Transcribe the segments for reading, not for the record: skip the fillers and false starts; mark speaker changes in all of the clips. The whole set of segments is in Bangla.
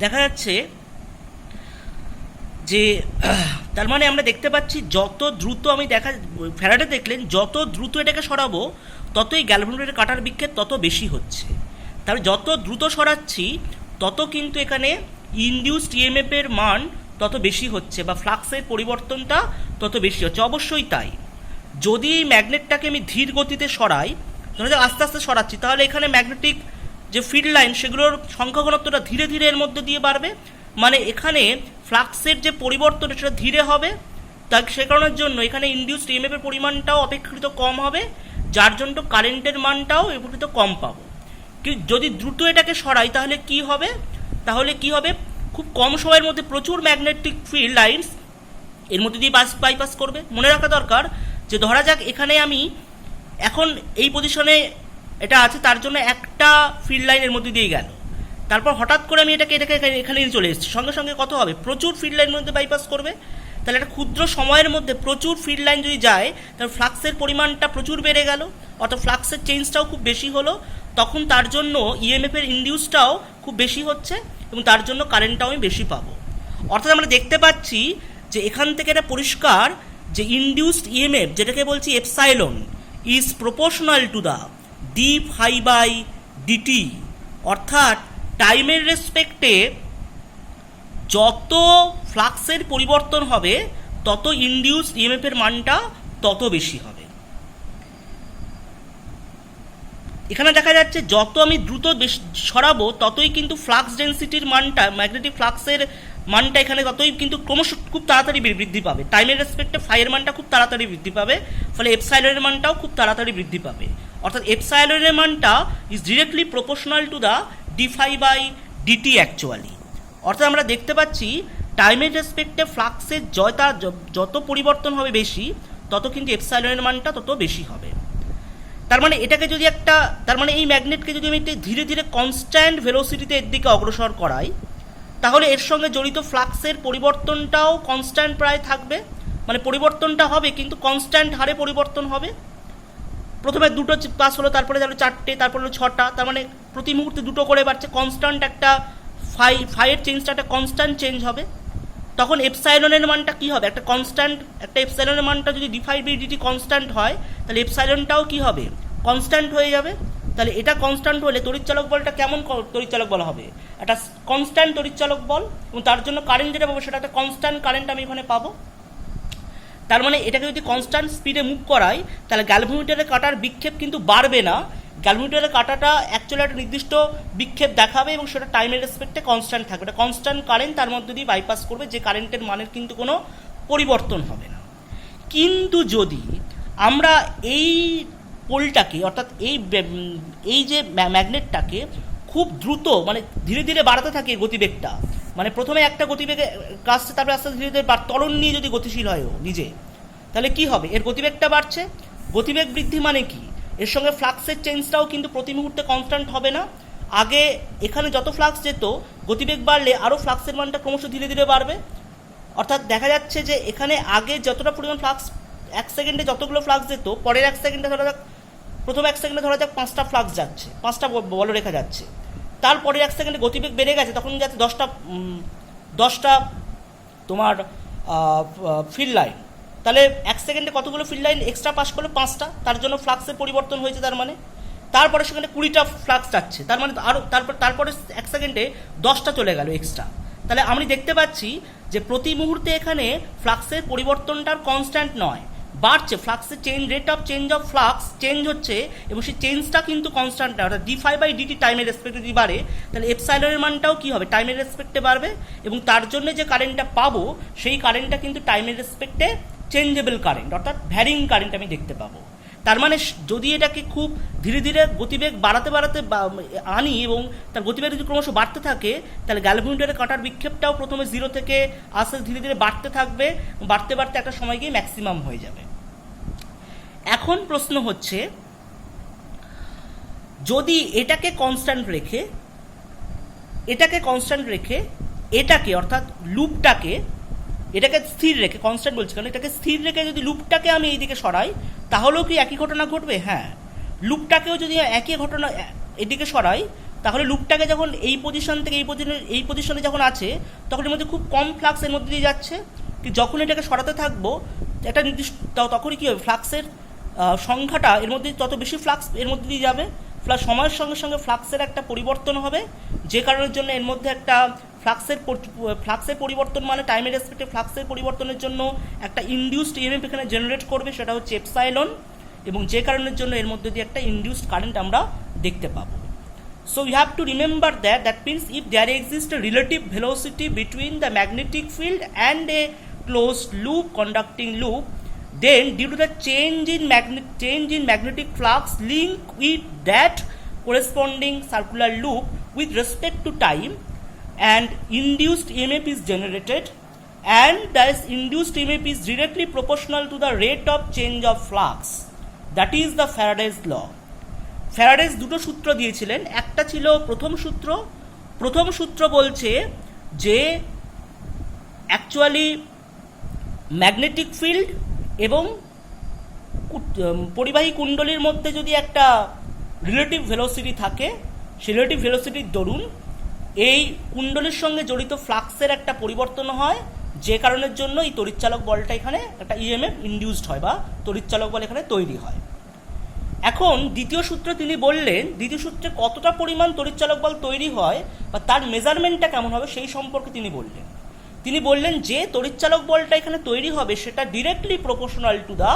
Speaker 1: দেখা যাচ্ছে যে তার মানে আমরা দেখতে পাচ্ছি যত দ্রুত ফ্যারাডে দেখলেন যত দ্রুত এটাকে সরাবো ততই গ্যালভানোমিটারের কাটার বিক্ষেপ তত বেশি হচ্ছে। তাহলে যত দ্রুত সরাচ্ছি তত কিন্তু এখানে ইনডিউসড ইএমএফ এর মান তত বেশি হচ্ছে বা ফ্লাক্সের পরিবর্তনটা তত বেশি হচ্ছে। অবশ্যই তাই। যদি এই ম্যাগনেটটাকে আমি ধীর গতিতে সরাই, ধরা যাক আস্তে আস্তে সরাচ্ছি, তাহলে এখানে ম্যাগনেটিক যে ফিল্ড লাইন সেগুলোর সংখ্যা ঘনত্বটা ধীরে ধীরে এর মধ্যে দিয়ে বাড়বে, মানে এখানে ফ্লাক্সের যে পরিবর্তন সেটা ধীরে হবে। তাই সে কারণের জন্য এখানে ইনডিউসড ইএমএফ এর পরিমাণটাও অপেক্ষাকৃত কম হবে, যার জন্য কারেন্টের মানটাও অপেক্ষাকৃত কম পাবো। কিন্তু যদি দ্রুত এটাকে সরাই তাহলে কি হবে খুব কম সময়ের মধ্যে প্রচুর ম্যাগনেটিক ফিল্ড লাইন্স এর মধ্যে দিয়ে বাইপাস করবে। মনে রাখা দরকার যে ধরা যাক এখানে আমি এখন এই পজিশনে এটা আছে, তার জন্য একটা ফিল্ড লাইনের মধ্যে দিয়ে গেল, তারপর হঠাৎ করে আমি এটাকে এখানে চলে এসেছি, সঙ্গে সঙ্গে কত হবে প্রচুর ফিল্ড লাইনের মধ্যে বাইপাস করবে। তাহলে একটা ক্ষুদ্র সময়ের মধ্যে প্রচুর ফিল্ড লাইন যদি যায় তাহলে ফ্লাক্সের পরিমাণটা প্রচুর বেড়ে গেল, অর্থাৎ ফ্লাক্সের চেঞ্জটাও খুব বেশি হলো, তখন তার জন্য ইএমএফ এর ইনডিউসটাও খুব বেশি হচ্ছে এবং তার জন্য কারেন্টটাও আমি বেশি পাবো। অর্থাৎ আমরা দেখতে পাচ্ছি যে এখান থেকে এটা পরিষ্কার যে ইনডিউসড ইএমএফ, যেটাকে বলছি epsilon, is proportional to the d phi by dt, অর্থাৎ টাইমের রেসপেক্টে যত ফ্লাক্সের পরিবর্তন হবে তত ইনডিউসড ইএমএফ এর মানটা তত বেশি হবে। এখানে দেখা যাচ্ছে যত আমি দ্রুত সরাবো ততই কিন্তু ফ্লাক্স ডেন্সিটির মানটা, ম্যাগনেটিক ফ্লাক্সের মানটা এখানে ততই কিন্তু ক্রমশ খুব তাড়াতাড়ি বৃদ্ধি পাবে। টাইমের রেসপেক্টে ফাইয়ের মানটা খুব তাড়াতাড়ি বৃদ্ধি পাবে, ফলে এপসাইলনের মানটাও খুব তাড়াতাড়ি বৃদ্ধি পাবে। অর্থাৎ এপসাইলনের মানটা is directly proportional to the d phi by dt actually. অর্থাৎ আমরা দেখতে পাচ্ছি টাইমের রেসপেক্টে ফ্লাক্সের যত পরিবর্তন হবে বেশি, তত কিন্তু এপসাইলনের মানটা তত বেশি হবে। তার মানে এই ম্যাগনেটকে যদি আমি ধীরে ধীরে কনস্ট্যান্ট ভেলোসিটিতে এর দিকে অগ্রসর করাই, তাহলে এর সঙ্গে জড়িত ফ্লাক্সের পরিবর্তনটাও কনস্ট্যান্ট প্রায় থাকবে, মানে পরিবর্তনটা হবে কিন্তু কনস্ট্যান্ট হারে পরিবর্তন হবে। প্রথমে 2টো পাস হলো, তারপরে হলো 4টে, তারপরে হলো 6টা, তার মানে প্রতি মুহূর্তে 2টো করে বাড়ছে। কনস্ট্যান্ট একটা ফাইয়ের চেঞ্জটা একটা কনস্ট্যান্ট চেঞ্জ হবে। তখন এপসাইলনের মানটা কি হবে, একটা এপসাইলনের মানটা যদি d phi by dt constant হয় তাহলে এপসাইলনটাও কি হবে, কনস্ট্যান্ট হয়ে যাবে। তাহলে এটা কনস্ট্যান্ট হলে তড়িৎচালক বলটা কেমন তড়িৎচালক বল হবে, একটা কনস্ট্যান্ট তড়িৎচালক বল, এবং তার জন্য কারেন্ট যেটা পাবো সেটা একটা কনস্ট্যান্ট কারেন্ট আমি এখানে পাবো। তার মানে এটাকে যদি কনস্ট্যান্ট স্পিডে মুভ করাই তাহলে গ্যালভানোমিটারের কাটার বিক্ষেপ কিন্তু বাড়বে না, গ্যালভানোমিটারের কাটাটা অ্যাকচুয়ালি একটা নির্দিষ্ট বিক্ষেপ দেখাবে এবং সেটা টাইমের রেসপেক্টে কনস্ট্যান্ট থাকবে। এটা কনস্ট্যান্ট কারেন্ট তার মধ্যে দিয়ে বাইপাস করবে, যে কারেন্টের মানের কিন্তু কোনো পরিবর্তন হবে না। কিন্তু যদি আমরা এই পোলটাকে, অর্থাৎ এই যে ম্যাগনেটটাকে খুব দ্রুত, মানে ধীরে ধীরে বাড়াতে থাকে গতিবেগটা, মানে প্রথমে একটা গতিবেগে কাজছে, তারপরে আস্তে ধীরে ধীরে ত্বরণ নিয়ে যদি গতিশীল হয় ও নিজে, তাহলে কি হবে, এর গতিবেগটা বাড়ছে। গতিবেগ বৃদ্ধি মানে কি, এর সঙ্গে ফ্লাক্সের চেঞ্জটাও কিন্তু প্রতি মুহূর্তে কনস্ট্যান্ট হবে না। আগে এখানে যত ফ্লাক্স যেত, গতিবেগ বাড়লে আরও ফ্লাক্সের মানটা ক্রমশ ধীরে ধীরে বাড়বে। অর্থাৎ দেখা যাচ্ছে যে এখানে আগে যতটা পরিমাণ ফ্লাক্স, 1 সেকেন্ডে যতগুলো ফ্লাক্স যেত, পরের 1 সেকেন্ডে ধরা যাক, প্রথম 1 সেকেন্ডে ধরা যাক 5টা ফ্লাক্স যাচ্ছে, 5টা বলরেখা যাচ্ছে, তারপরের 1 সেকেন্ডে গতিবেগ বেড়ে গেছে, তখন যাচ্ছে 10টা তোমার ফিল্ড লাইন। তাহলে 1 সেকেন্ডে কতগুলো ফিল্ড লাইন এক্সট্রা পাস করলো, 5টা, তার জন্য ফ্লাক্সের পরিবর্তন হয়েছে। তার মানে তারপরে সেখানে 20টা ফ্লাক্স যাচ্ছে, তার মানে আরও তারপরে 1 সেকেন্ডে 10টা চলে গেল এক্সট্রা। তাহলে আমি দেখতে পাচ্ছি যে প্রতি মুহূর্তে এখানে ফ্লাক্সের পরিবর্তনটা কনস্ট্যান্ট নয়, বাড়ছে। ফ্লাক্সের rate of change of flux change হচ্ছে এবং সেই চেঞ্জটা কিন্তু কনস্ট্যান্ট নয়। অর্থাৎ ডি ফাই বাই ডিটি টাইমের রেসপেক্টে যদি বাড়ে তাহলে এপসাইলনের মানটাও কি হবে, টাইমের রেসপেক্টে বাড়বে, এবং তার জন্য যে কারেন্টটা পাবো সেই কারেন্টটা কিন্তু টাইমের রেসপেক্টে চেঞ্জেবল কারেন্ট, অর্থাৎ ভ্যারিং কারেন্ট আমি দেখতে পাবো। তার মানে যদি এটাকে খুব ধীরে ধীরে গতিবেগ বাড়াতে আনি এবং তার গতিবেগ যদি ক্রমশ বাড়তে থাকে, তাহলে গ্যালভানোমিটারের কাটার বিক্ষেপটাও প্রথমে 0 থেকে আস্তে ধীরে ধীরে বাড়তে থাকবে, বাড়তে একটা সময় গিয়ে ম্যাক্সিমাম হয়ে যাবে। এখন প্রশ্ন হচ্ছে, যদি এটাকে কনস্ট্যান্ট রেখে এটাকে অর্থাৎ লুপটাকে, এটাকে স্থির রেখে, কনস্ট্যান্ট বলছি কারণ এটাকে স্থির রেখে যদি লুপটাকে আমি এইদিকে সরাই, তাহলেও কি একই ঘটনা ঘটবে? হ্যাঁ, লুপটাকেও যদি একই ঘটনা এদিকে সরাই তাহলে লুপটাকে যখন এই পজিশন থেকে এই পজিশনে যখন আছে, তখন এর মধ্যে খুব কম ফ্লাক্স এর মধ্যে দিয়ে যাচ্ছে। কি যখন এটাকে সরাতে থাকবো একটা নির্দিষ্ট, তখনই কী হবে, ফ্লাক্সের সংখ্যাটা এর মধ্যে তত বেশি ফ্লাক্স এর মধ্যে দিয়ে যাবে। সময়ের সঙ্গে সঙ্গে ফ্লাক্সের একটা পরিবর্তন হবে, যে কারণের জন্য এর মধ্যে একটা ফ্লাক্সের পরিবর্তন মানে টাইমের রেসপেক্টে ফ্লাক্সের পরিবর্তনের জন্য একটা ইনডিউসড ইএমএফ এখানে জেনারেট করবে, সেটা হচ্ছে এপসাইলন, এবং যে কারণের জন্য এর মধ্যে দিয়ে একটা ইনডিউসড কারেন্ট আমরা দেখতে পাবো। So you have to remember that means if there exists a relative velocity between the magnetic field and a closed loop conducting loop, then due to the change in magnetic flux link with that corresponding circular loop with respect to time, and induced EMF is generated, and this induced EMF is directly proportional to the rate of change of flux. That is the Faraday's law. Faraday's দুটো সূত্র দিয়েছিলেন, একটা ছিল প্রথম সূত্র বলছে যে অ্যাকচুয়ালি ম্যাগনেটিক ফিল্ড এবং পরিবাহী কুণ্ডলীর মধ্যে যদি একটা রিলেটিভ ভেলোসিটি থাকে, সেই রিলেটিভ ভেলোসিটির দরুন এই কুণ্ডলীর সঙ্গে জড়িত ফ্লাক্সের একটা পরিবর্তন হয়, যে কারণের জন্য এই তড়িৎচালক বলটা এখানে একটা ইএমএফ ইনডিউসড হয় বা তড়িৎচালক বল এখানে তৈরি হয়। এখন দ্বিতীয় সূত্রে তিনি বললেন, দ্বিতীয় সূত্রে কতটা পরিমাণ তড়িৎচালক বল তৈরি হয় বা তার মেজারমেন্টটা কেমন হবে সেই সম্পর্কে তিনি বললেন যে তড়িৎচালক বলটা এখানে তৈরি হবে সেটা directly proportional to the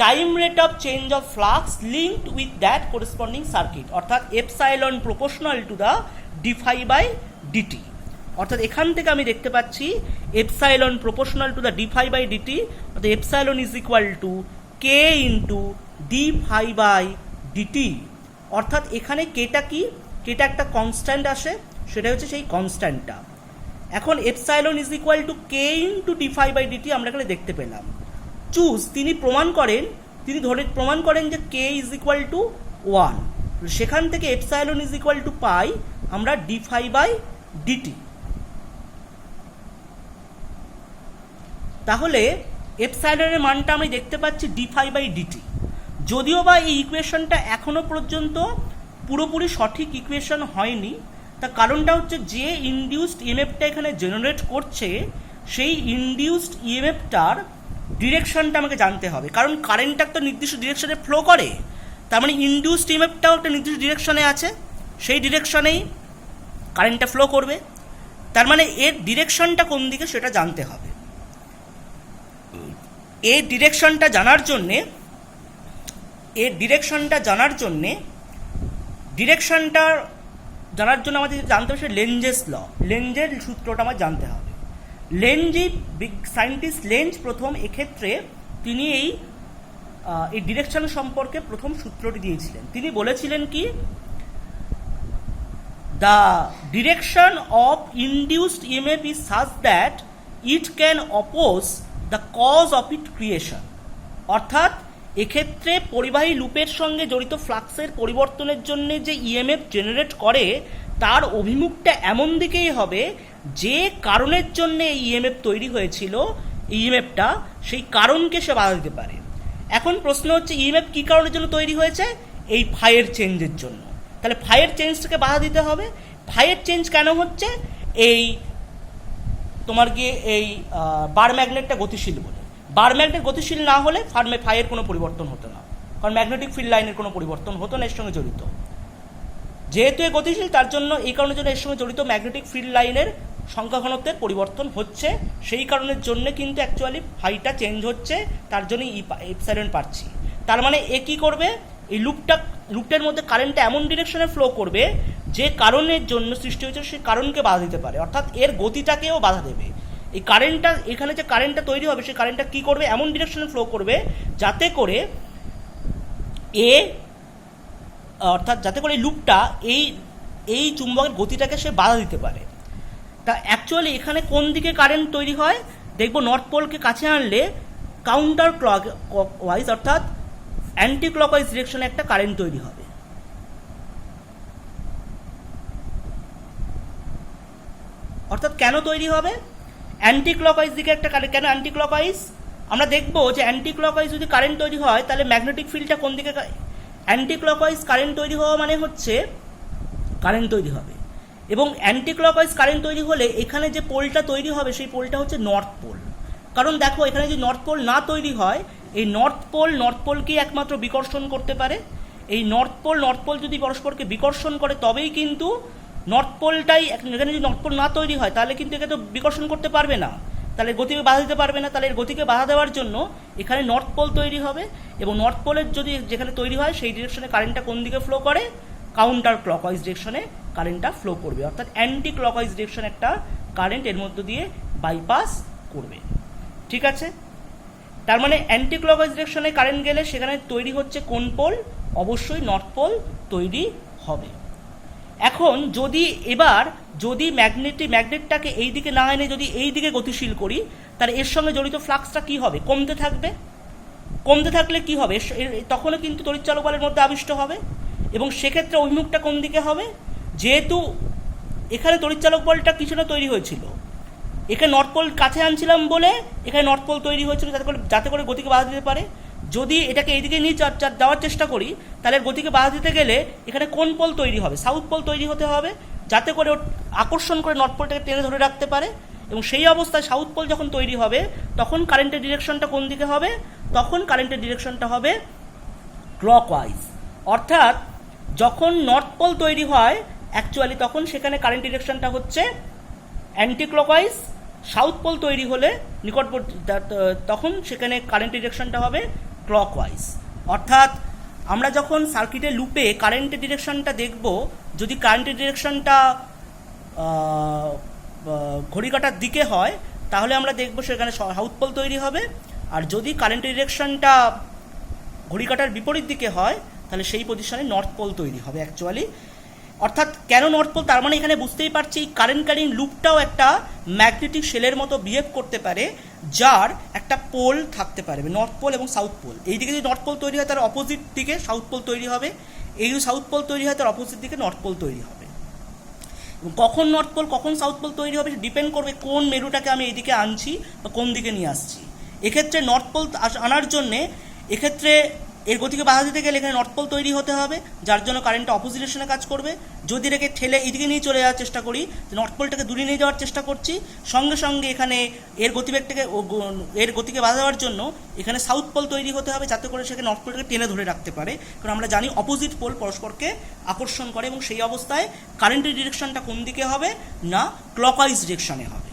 Speaker 1: time rate of change of flux linked with that corresponding circuit, অর্থাৎ epsilon proportional to the d phi by dt. অর্থাৎ এখান থেকে আমি দেখতে পাচ্ছি epsilon proportional to the d phi by dt, অর্থাৎ epsilon is equal to K into d phi by dt. অর্থাৎ এখানে কেটা কি, কেটা একটা কনস্ট্যান্ট আসে, সেটা হচ্ছে সেই কনস্ট্যান্টটা। এখন epsilon is equal to K into d phi by dt আমরা এখানে দেখতে পেলাম। তিনি প্রমাণ করেন যে কে ইজ ইকুয়াল টু 1, সেখান থেকে এপসাইলন ইজ ইকুয়াল টু পাই আমরা ডি ফাই বাই ডিটি। তাহলে এপসাইলনের মানটা আমি দেখতে পাচ্ছি ডি ফাই বাই ডিটি। যদিও বা এই ইকুয়েশনটা এখনো পর্যন্ত পুরোপুরি সঠিক ইকুয়েশন হয়নি, তার কারণটা হচ্ছে যে ইনডিউসড ইএমএফটা এখানে জেনারেট করছে সেই ইনডিউসড ইএমএফটার ডিরেকশনটা আমাকে জানতে হবে, কারণ কারেন্টটা তো নির্দিষ্ট ডিরেকশনে ফ্লো করে, তার মানে ইনডিউসড ইএমএফটাও একটা নির্দিষ্ট ডিরেকশনে আছে, সেই ডিরেকশনেই কারেন্টটা ফ্লো করবে। তার মানে এর ডিরেকশনটা কোন দিকে সেটা জানতে হবে। এই ডিরেকশনটা জানার জন্যে আমাদের জানতে হবে সে লেঞ্জেস ল, লেঞ্জের সূত্রটা আমার জানতে হবে। সায়েন্টিস্ট লেঞ্জ প্রথম এক্ষেত্রে তিনি এই ডিরেকশন সম্পর্কে প্রথম সূত্রটি দিয়েছিলেন। তিনি বলেছিলেন কি, the direction of induced EMF is such that it can oppose the cause of it creation. অর্থাৎ এক্ষেত্রে পরিবাহী লুপের সঙ্গে জড়িত ফ্লাক্সের পরিবর্তনের জন্য যে ইএমএফ জেনারেট করে তার অভিমুখটা এমন দিকেই হবে যে কারণের জন্য এই ইএমএফ তৈরি হয়েছিল, ইএমএফটা সেই কারণকে সে বাধা দিতে পারে। এখন প্রশ্ন হচ্ছে ইএমএফ কী কারণের জন্য তৈরি হয়েছে? এই ফাইয়ের চেঞ্জের জন্য। তাহলে ফাইয়ের চেঞ্জটাকে বাধা দিতে হবে। ফাইয়ের চেঞ্জ কেন হচ্ছে? এই তোমার গিয়ে এই বার ম্যাগনেটটা গতিশীল বলে, বার ম্যাগনেট গতিশীল না হলে ফাইয়ের কোনো পরিবর্তন হতো না, কারণ ম্যাগনেটিক ফিল্ড লাইনের কোনো পরিবর্তন হতো না এর সঙ্গে জড়িত। যেহেতু এ গতিশীল তার জন্য এই কারণের জন্য এর সঙ্গে জড়িত ম্যাগনেটিক ফিল্ড লাইনের সংখ্যা ঘনত্বের পরিবর্তন হচ্ছে, সেই কারণের জন্য কিন্তু অ্যাকচুয়ালি ফাইটা চেঞ্জ হচ্ছে, তার জন্যই এপসাইলন পাচ্ছি। তার মানে এ কী করবে, এই লুপটার মধ্যে কারেন্টটা এমন ডিরেকশনে ফ্লো করবে যে কারণের জন্য সৃষ্টি হয়েছে সেই কারণকে বাধা দিতে পারে, অর্থাৎ এর গতিটাকেও বাধা দেবে। এই কারেন্টটা এখানে যে কারেন্টটা তৈরি হবে সেই কারেন্টটা কী করবে, এমন ডিরেকশনে ফ্লো করবে যাতে করে লুপটা এই চুম্বকের গতিটাকে সে বাধা দিতে পারে। তা অ্যাকচুয়ালি এখানে কোন দিকে কারেন্ট তৈরি হয় দেখবো, নর্থ পোলকে কাছে আনলে কাউন্টার ক্লকওয়াইজ অর্থাৎ অ্যান্টি ক্লকওয়াইজ ডিরেকশনে একটা কারেন্ট তৈরি হবে। অর্থাৎ কেন তৈরি হবে? অ্যান্টি ক্লকওয়াইজ দিকে একটা কারেন্ট। কেন অ্যান্টি ক্লকওয়াইজ? আমরা দেখবো যে অ্যান্টি ক্লকওয়াইজ যদি কারেন্ট তৈরি হয় তাহলে ম্যাগনেটিক ফিল্ডটা কোন দিকে, অ্যান্টি ক্লকওয়াইজ কারেন্ট তৈরি হওয়া মানে হচ্ছে কারেন্ট তৈরি হবে। এবং অ্যান্টি ক্লকওয়াইজ কারেন্ট তৈরি হলে এখানে যে পোলটা তৈরি হবে সেই পোলটা হচ্ছে নর্থ পোল। কারণ দেখো এখানে যদি নর্থ পোল না তৈরি হয়, এই নর্থ পোলকেই একমাত্র বিকর্ষণ করতে পারে। এই নর্থ পোল যদি পরস্পরকে বিকর্ষণ করে তবেই কিন্তু নর্থ পোলটাই, এখানে যদি নর্থ পোল না তৈরি হয় তাহলে কিন্তু একে তো বিকর্ষণ করতে পারবে না, তাহলে গতিকে বাধা দিতে পারবে না। তাহলে এর গতিকে বাধা দেওয়ার জন্য এখানে নর্থ পোল তৈরি হবে, এবং নর্থ পোলের যদি যেখানে তৈরি হয় সেই ডিরেকশনে কারেন্টটা কোন দিকে ফ্লো করে, কাউন্টার ক্লকওয়াইজ ডিরেকশনে কারেন্টটা ফ্লো করবে, অর্থাৎ অ্যান্টি ক্লকওয়াইজ ডিরেকশন একটা কারেন্ট এর মধ্য দিয়ে বাইপাস করবে। ঠিক আছে, তার মানে অ্যান্টি ক্লকওয়াইজ ডিরেকশনে কারেন্ট গেলে সেখানে তৈরি হচ্ছে কোন পোল, অবশ্যই নর্থ পোল তৈরি হবে। এখন যদি ম্যাগনেটটাকে এই দিকে না এনে যদি এই দিকে গতিশীল করি, তাহলে এর সঙ্গে জড়িত ফ্লাক্সটা কি হবে, কমতে থাকবে। কমতে থাকলে কি হবে, তখনও কিন্তু তড়িৎচালক বলের মধ্যে আবিষ্ট হবে, এবং সেক্ষেত্রে অভিমুখটা কোন দিকে হবে, যেহেতু এখানে তড়িৎচালক বলটা কিছু না তৈরি হয়েছিল, এখানে নর্থ পোল কাছে আনছিলাম বলে এখানে নর্থ পোল তৈরি হয়েছিল যাতে করে গতিকে বাধা দিতে পারে। যদি এটাকে এইদিকে নিয়ে যাওয়ার চেষ্টা করি তাহলে গতিকে বাধা দিতে গেলে এখানে কোন পোল তৈরি হবে, সাউথ পোল তৈরি হতে হবে, যাতে করে আকর্ষণ করে নর্থ পোলটাকে টেনে ধরে রাখতে পারে। এবং সেই অবস্থায় সাউথ পোল যখন তৈরি হবে তখন কারেন্টের ডিরেকশনটা কোন দিকে হবে, তখন কারেন্টের ডিরেকশনটা হবে ক্লকওয়াইজ। অর্থাৎ যখন নর্থ পোল তৈরি হয় অ্যাকচুয়ালি তখন সেখানে কারেন্ট ডিরেকশনটা হচ্ছে অ্যান্টি ক্লকওয়াইজ, সাউথ পোল তৈরি হলে তখন সেখানে কারেন্ট ডিরেকশনটা হবে ক্লকওয়াইজ। অর্থাৎ আমরা যখন সার্কিটের লুপে কারেন্টের ডিরেকশনটা দেখব, যদি কারেন্টের ডিরেকশনটা ঘড়ি কাঁটার দিকে হয় তাহলে আমরা দেখব সেখানে সাউথ পোল তৈরি হবে, আর যদি কারেন্টের ডিরেকশনটা ঘড়ি কাঁটার বিপরীত দিকে হয় তাহলে সেই পজিশনে নর্থ পোল তৈরি হবে অ্যাকচুয়ালি। অর্থাৎ কেন নর্থ পোল, তার মানে এখানে বুঝতেই পারছি কারেন্ট ক্যারিং লুপটাও একটা ম্যাগনেটিক শেলের মতো বিহেভ করতে পারে, যার একটা পোল থাকতে পারে, নর্থ পোল এবং সাউথ পোল। এইদিকে যদি নর্থ পোল তৈরি হয় তার অপোজিট দিকে সাউথ পোল তৈরি হবে, এই যদি সাউথ পোল তৈরি হয় তার অপোজিট দিকে নর্থ পোল তৈরি হবে। এবং কখন নর্থ পোল কখন সাউথ পোল তৈরি হবে ডিপেন্ড করবে কোন মেরুটাকে আমি এইদিকে আনছি বা কোন দিকে নিয়ে আসছি। এক্ষেত্রে নর্থ পোল আনার জন্যে এক্ষেত্রে এর গতিকে বাধা দিতে গেলে এখানে নর্থ পোল তৈরি হতে হবে, যার জন্য কারেন্টটা অপোজিট ডিরেকশনে কাজ করবে। যদি এটাকে ঠেলে এদিকে নিয়ে চলে যাওয়ার চেষ্টা করি, নর্থ পোলটাকে দূরে নিয়ে যাওয়ার চেষ্টা করছি, সঙ্গে সঙ্গে এখানে এর গতিকে বাধা দেওয়ার জন্য এখানে সাউথ পোল তৈরি হতে হবে, যাতে করে সেখানে নর্থ পোলটাকে টেনে ধরে রাখতে পারে। কারণ আমরা জানি অপোজিট পোল পরস্পরকে আকর্ষণ করে, এবং সেই অবস্থায় কারেন্টের ডিরেকশনটা কোন দিকে হবে না, ক্লকওয়াইজ ডিরেকশনে হবে।